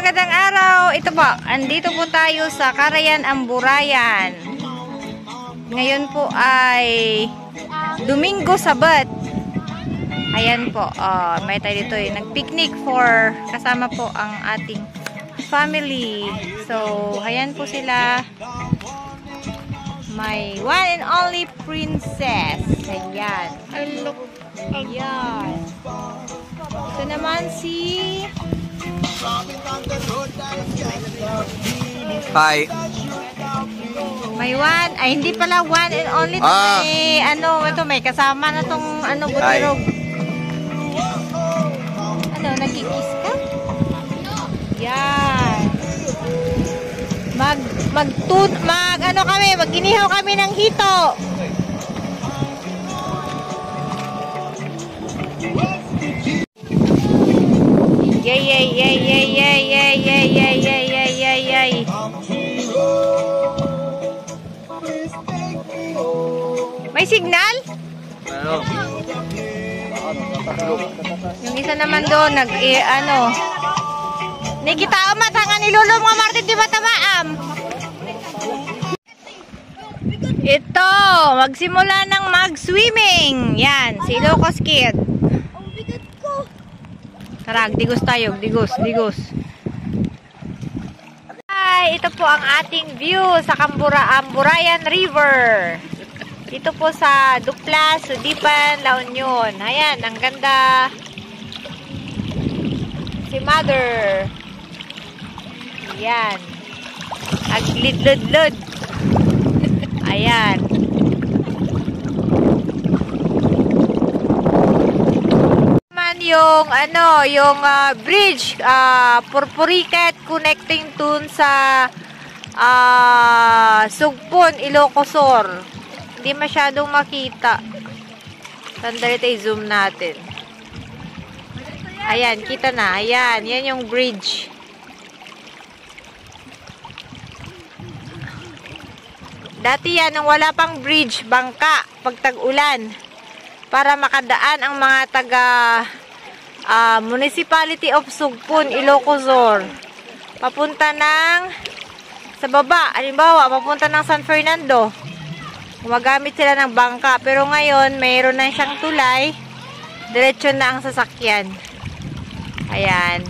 magandang araw. Ito po, andito po tayo sa Carayan, Amburayan. Ngayon po ay Domingo, Sabat. Ayan po, may tayo dito nag-picnic for kasama po ang ating family. So, ayan po sila. My one and only princess. Ayan. Ayan. Ito naman si... Hi. May one. Ay, hindi pala one and only. May, ito, may kasama na tong, butirog. Nagkikis ka? Yan. Mag-inihaw kami ng hito. Yay. May signal? Yung isa naman doon, Nikita matangan ni Lolo mga Martin, di ba tamaam? Ito, magsimula ng mag-swimming. Yan, si Locos Kid. Tara, digos tayo, digos. Ay, ito po ang ating view sa Amburayan River. Dito po sa Duplas, Sudipan, La Union. Ayan, ang ganda. Si Mother. Ayan. Aglid-lud-lud. Ayan. Naman yung bridge, Purpuriket connecting dun sa Sugpon, Ilocosor. Hindi masyadong makita. Sandali tayo zoom natin. Ayan, kita na. Ayan, yan yung bridge. Dati yan, nung wala pang bridge, bangka, pag tag-ulan. Para makadaan ang mga taga Municipality of Sugpon, Ilocosor. Papunta sa baba. Halimbawa, papunta ng San Fernando. Gumagamit sila ng bangka. Pero ngayon, mayroon na siyang tulay. Diretso na ang sasakyan. Ayan.